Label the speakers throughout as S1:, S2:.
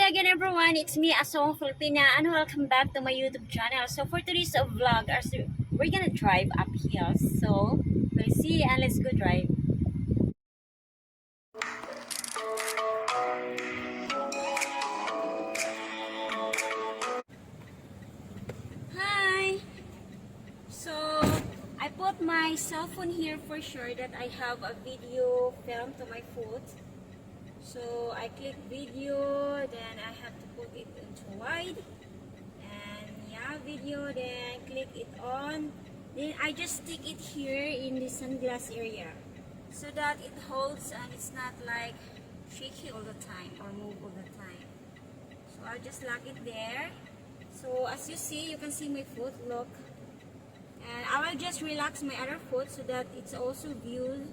S1: again everyone, it's me Asawang Filipina and welcome back to my YouTube channel. So for today's vlog, we're gonna drive up hills. So we'll see and let's go drive. Hi! So I put my cell phone here for sure that I have a video film to my foot. So I click video, then I have to put it into wide, and yeah, video, then click it on, then I just stick it here in the sunglass area so that it holds and it's not like shaky all the time or move all the time. So I'll just lock it there. So as you see, you can see my foot, look, and I will just relax my other foot so that it's also viewed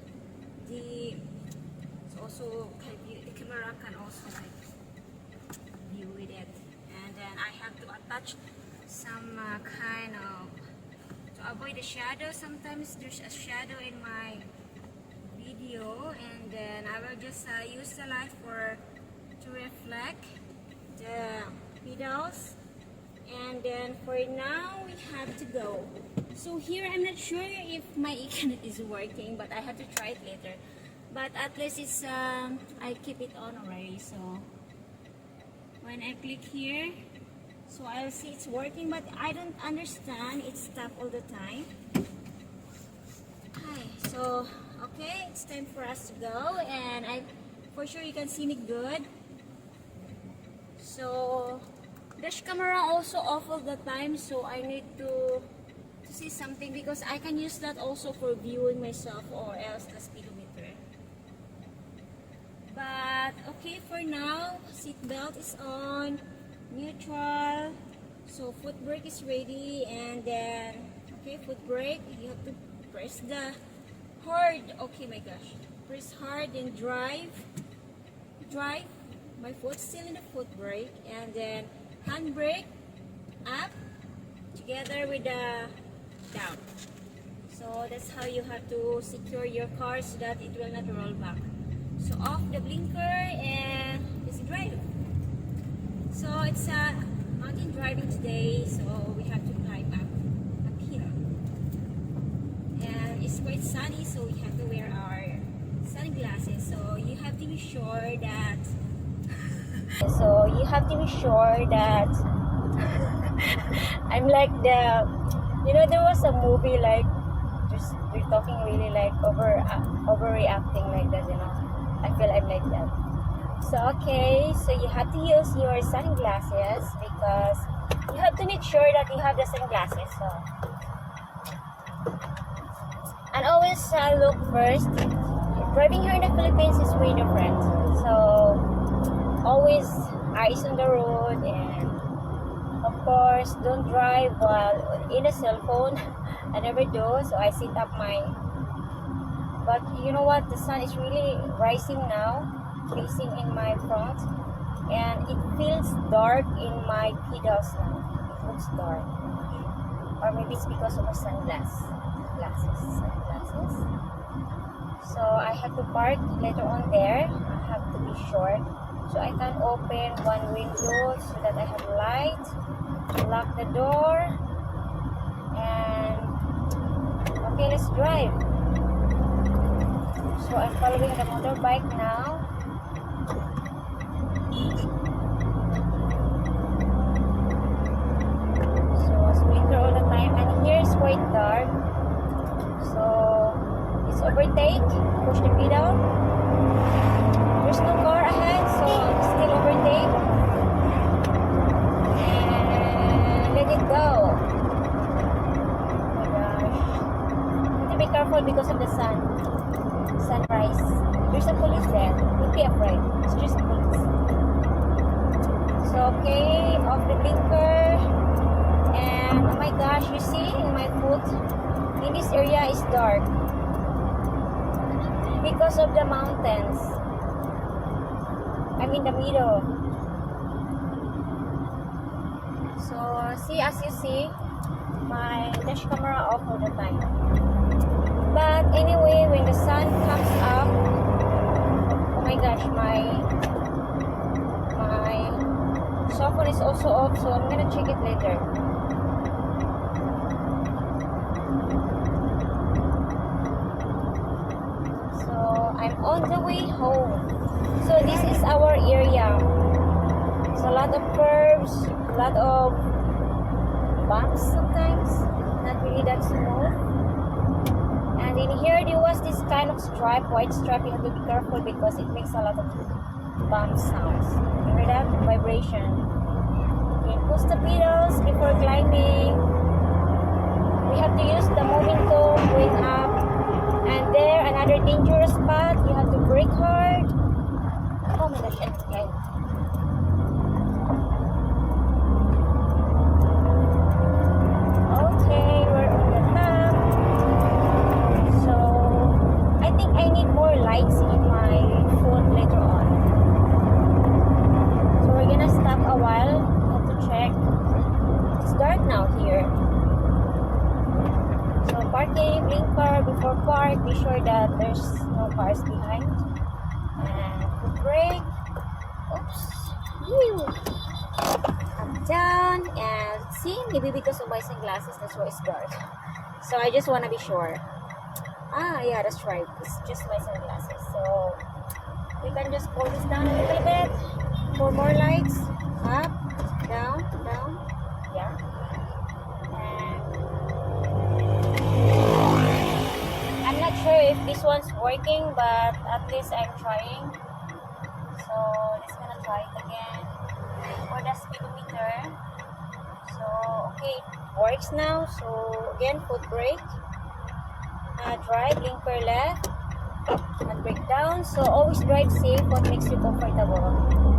S1: the camera can also like view with it. And then I have to attach some kind of, to avoid the shadow. Sometimes there's a shadow in my video, and then I will just use the light to reflect the pedals. And then for now we have to go. So here I'm not sure if my Ethernet is working, but I have to try it later. But at least it's I keep it on already. So when I click here, so I'll see it's working, but I don't understand, it's stuck all the time. Hi, so okay, it's time for us to go, and for sure you can see me good. So dash camera also off all the time, so I need to see something because I can use that also for viewing myself or else the speedometer. But okay, for now, seat belt is on, neutral, so foot brake is ready, and then okay, foot brake, you have to press the hard, okay my gosh, press hard and drive, my foot's still in the foot brake, and then hand brake up together with the down. So that's how you have to secure your car so that it will not roll back. So off the blinker and just drive. So it's mountain driving today, so we have to climb up here. And it's quite sunny, so we have to wear our sunglasses. So you have to be sure that I'm like there was a movie like they're talking really like overreacting like that, I feel I'm like that. So okay, so you have to use your sunglasses because you have to make sure that you have the sunglasses. So and always look first. Driving here in the Philippines is way different. So always eyes on the road, and of course don't drive while in a cell phone. I never do, so I sit up but you know what, the sun is really rising now, facing in my front, and it feels dark in my pedals now. It looks dark, or maybe it's because of the sunglasses. So I have to park later on there. I have to be short, so I can open one window so that I have light, lock the door, and okay, let's drive. So I'm following the motorbike now. So it's winter all the time, and here is quite dark. So it's overtake, push the pedal. There's no car ahead, so it's still overtake. And let it go. Oh my gosh. Need to be careful because of the sunrise. There's a police there. Don't be afraid. It's just police. So okay, off the blinker. And oh my gosh, you see in my foot, in this area is dark because of the mountains. I'm in the middle. So see, as you see, my dash camera off all the time. But anyway, when the sun comes up, oh my gosh, my is also off, so I'm gonna check it later. So I'm on the way home. So this is our area. It's a lot of curves, a lot of bumps sometimes, not really that smooth. And in here there was this kind of stripe, white stripe. You have to be careful because it makes a lot of bump sounds. You hear that? Vibration. Okay, push the pedals before climbing. We have to use the momentum going up. And there, another dangerous spot. You have to brake hard. Oh my gosh, and okay. Okay, we're on the top. So, I think I need more lights in my phone later on. So, we're gonna stop a while. We have to check. It's dark now here. So, parking, blinker, before park, be sure that there's no cars behind. And foot brake. Oops. Whew. Up down. And see, maybe because of my sunglasses, that's why it's dark. So, I just want to be sure. Ah, yeah, that's right. It's just my sunglasses. So, we can just pull this down a little bit. For more lights. Up, down, down. Yeah. I'm not sure if this one's working, but at least I'm trying. So, let's gonna try it again. For the speedometer. So, okay, it works now. So, again, foot brake. Drive, blinker left. And brake down. So, always drive safe. What makes you comfortable.